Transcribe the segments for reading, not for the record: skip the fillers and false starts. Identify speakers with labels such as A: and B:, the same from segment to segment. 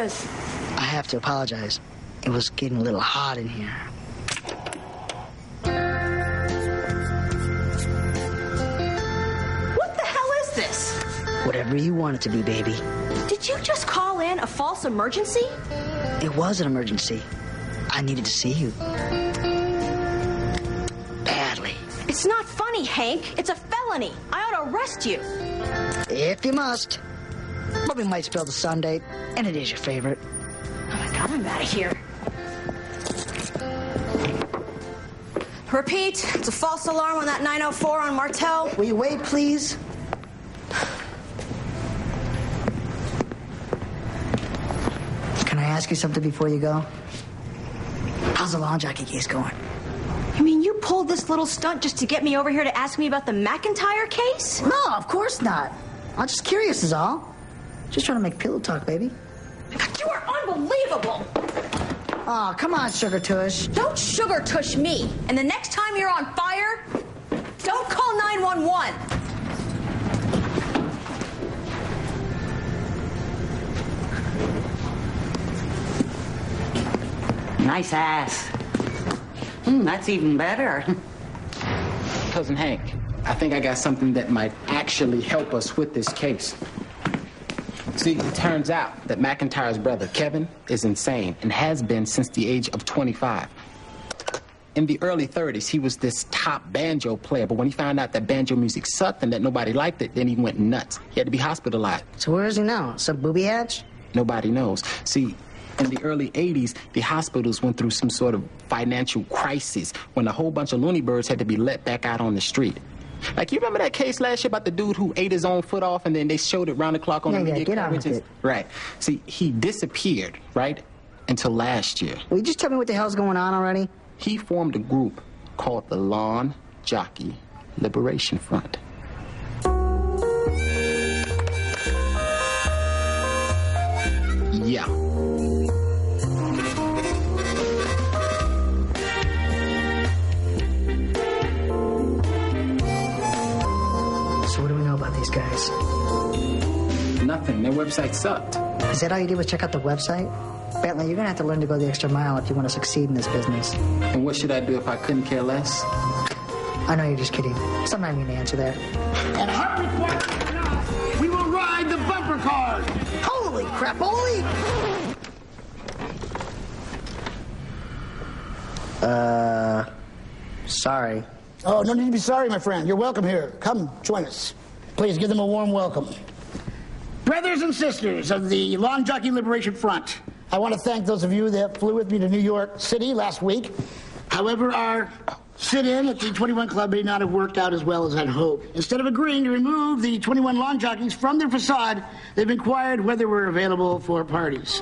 A: Jesus!
B: I have to apologize. It was getting a little hot in here.
A: What the hell is this?
B: Whatever you want it to be, baby.
A: Did you just call in a false emergency?
B: It was an emergency. I needed to see you. Badly.
A: It's not funny, Hank. It's a felony. I ought to arrest you.
B: If you must. But we might spill the sundae, and it is your favorite.
A: Oh my God, I'm out of here. Repeat, it's a false alarm on that 904 on Martel.
B: Will you wait, please? Can I ask you something before you go? How's the lawn jockey case going?
A: You mean you pulled this little stunt just to get me over here to ask me about the McIntyre case?
B: No, of course not. I'm just curious is all. Just trying to make pillow talk, baby.
A: You are unbelievable.
B: Oh, come on, Sugar Tush.
A: Don't Sugar Tush me. And the next time you're on fire, don't call 911.
C: Nice ass. That's even better.
D: Cousin Hank, I think I got something that might actually help us with this case. See, it turns out that McIntyre's brother, Kevin, is insane and has been since the age of 25. In the early 30s, he was this top banjo player, but when he found out that banjo music sucked and that nobody liked it, then he went nuts. He had to be hospitalized.
B: So where is he now? Some booby hatch?
D: Nobody knows. See, in the early 80s, the hospitals went through some sort of financial crisis when a whole bunch of loony birds had to be let back out on the street. Like, you remember that case last year about the dude who ate his own foot off and then they showed it round the clock on the media
B: get on with
D: coverages?
B: it.
D: Right. See, he disappeared, right, until last year.
B: Will you just tell me what the hell's going on already?
D: He formed a group called the Lawn Jockey Liberation Front. Yeah.
B: So what do we know about these guys?
D: Nothing. Their website sucked.
B: Is that all you did was check out the website? Bentley, you're going to have to learn to go the extra mile if you want to succeed in this business.
D: And what should I do if I couldn't care less?
B: I know you're just kidding. So I'm not even going to answer that.
E: And hot request, we will ride the bumper cars.
B: Holy crap, holy! Sorry.
E: Oh, no need to be sorry, my friend. You're welcome here. Come, join us. Please give them a warm welcome. Brothers and sisters of the Lawn Jockey Liberation Front, I want to thank those of you that flew with me to New York City last week. However, our sit-in at the 21 Club may not have worked out as well as I'd hoped. Instead of agreeing to remove the 21 lawn jockeys from their facade, they've inquired whether we're available for parties.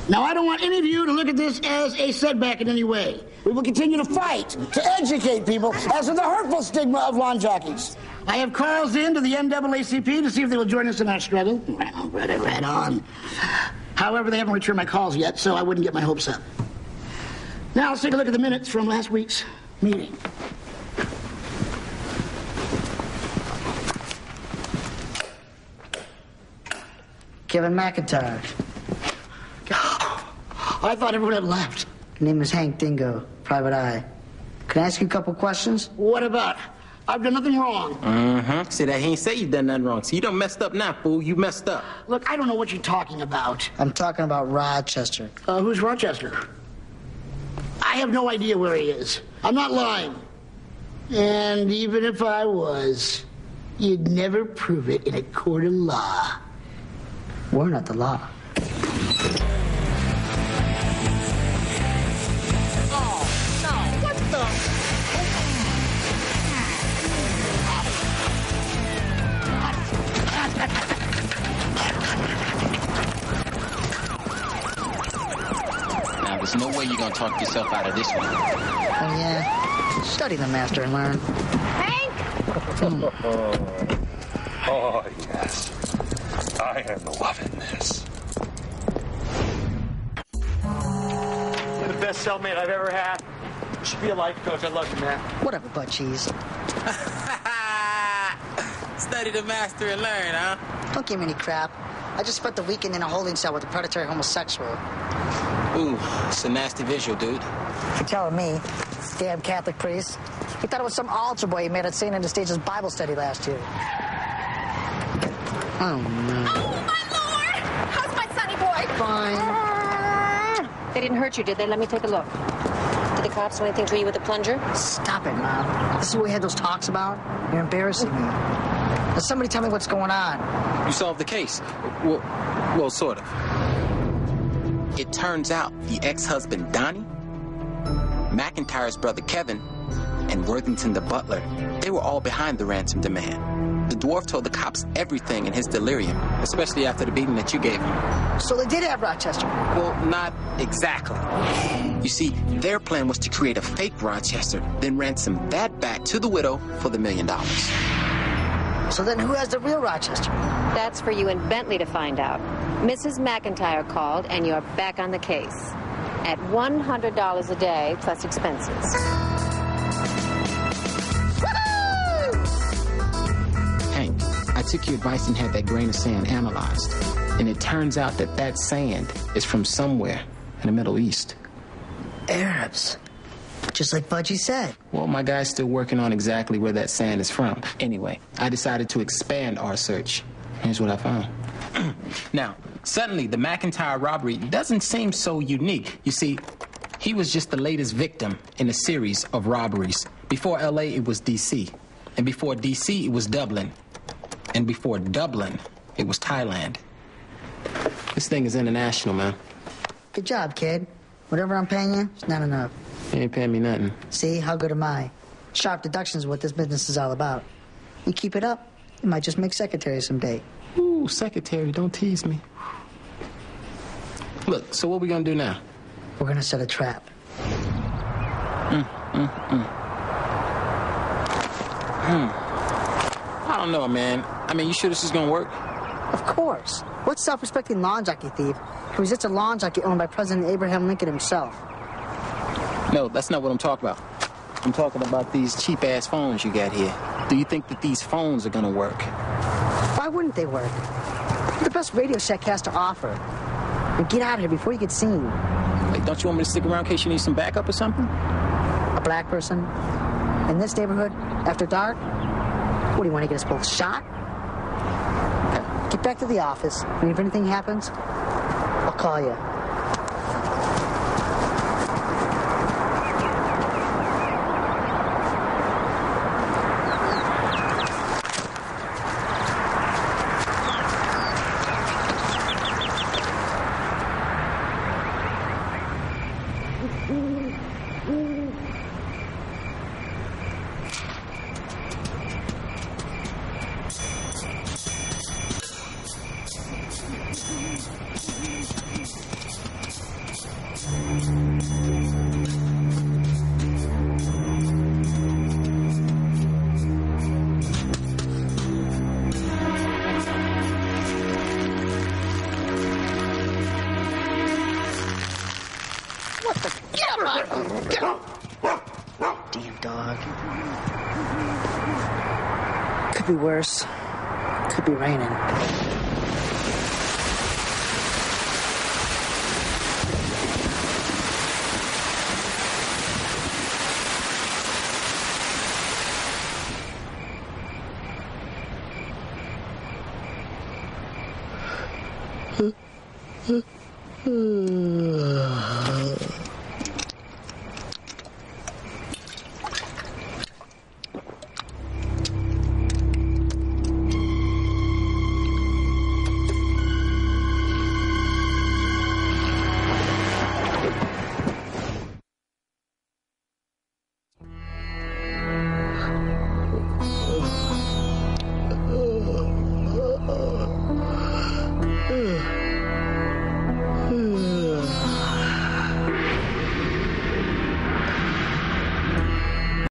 E: Now, I don't want any of you to look at this as a setback in any way. We will continue to fight, to educate people as to the hurtful stigma of lawn jockeys. I have calls in to the NAACP to see if they will join us in our struggle. Right on. However, they haven't returned my calls yet, so I wouldn't get my hopes up. Now, let's take a look at the minutes from last week's meeting.
B: Kevin McIntyre.
E: I thought everyone had left.
B: Name is Hank Dingo, private eye. Can I ask you a couple questions?
E: What about? I've done nothing wrong.
D: See, that he ain't say you done nothing wrong. See, you done messed up now, fool. You messed up.
E: Look, I don't know what you're talking about.
B: I'm talking about Rochester.
E: Who's Rochester? I have no idea where he is. I'm not lying. And even if I was, you'd never prove it in a court of law.
B: We're not the law.
F: Now, there's no way you're gonna talk yourself out of this one.
B: Oh, yeah? Study the master and learn.
A: Hank!
G: Oh, yes. I am loving this.
H: You're the best cellmate I've ever had. You should be a life coach. I love you, man.
B: Whatever, butt cheese.
D: Study to master and learn, huh?
B: Don't give me any crap. I just spent the weekend in a holding cell with a predatory homosexual.
D: Ooh, it's a nasty visual, dude.
B: You're telling me, damn Catholic priest. He thought it was some altar boy he met at St. Anastasia's Bible study last year. Oh, no.
A: Oh, my Lord! How's my sonny boy?
B: Fine.
I: They didn't hurt you, did they? Let me take a look. Did the cops do anything to you with the plunger?
B: Stop it, Mom. This is what we had those talks about? You're embarrassing me. Now, somebody tell me what's going on.
D: You solved the case. Well, sort of. It turns out the ex-husband, Donnie, McIntyre's brother, Kevin, and Worthington the butler, they were all behind the ransom demand. The dwarf told the cops everything in his delirium, especially after the beating that you gave him.
B: So they did have Rochester.
D: Well, not exactly. You see, their plan was to create a fake Rochester, then ransom that back to the widow for the $1 million.
B: So then who has the real Rochester?
I: That's for you and Bentley to find out. Mrs. McIntyre called, and you're back on the case. At $100 a day, plus expenses.
D: Hank, I took your advice and had that grain of sand analyzed. And it turns out that that sand is from somewhere in the Middle East.
B: Arabs. Just like Budgie said.
D: Well, my guy's still working on exactly where that sand is from. Anyway, I decided to expand our search. Here's what I found. Now, suddenly, the McIntyre robbery doesn't seem so unique. You see, he was just the latest victim in a series of robberies. Before L.A., it was D.C. And before D.C., it was Dublin. And before Dublin, it was Thailand. This thing is international, man.
B: Good job, kid. Whatever I'm paying you, it's not enough.
D: You ain't paying me nothing.
B: See, how good am I? Sharp deductions is what this business is all about. You keep it up, you might just make secretary someday.
D: Ooh, secretary, don't tease me. Look, so what we gonna do now?
B: We're gonna set a trap.
D: I don't know, man. I mean, you sure this is gonna work?
B: Of course. What self-respecting lawn jockey thief who resists a lawn jockey owned by President Abraham Lincoln himself?
D: No, that's not what I'm talking about. I'm talking about these cheap-ass phones you got here. Do you think that these phones are gonna work?
B: Why wouldn't they work? They're the best Radio Shack has to offer. And get out of here before you get seen.
D: Like, don't you want me to stick around in case you need some backup or something?
B: A black person? In this neighborhood? After dark? What, do you want to get us both shot? Get back to the office, and if anything happens, I'll call you. Damn dog. Could be worse. Could be raining.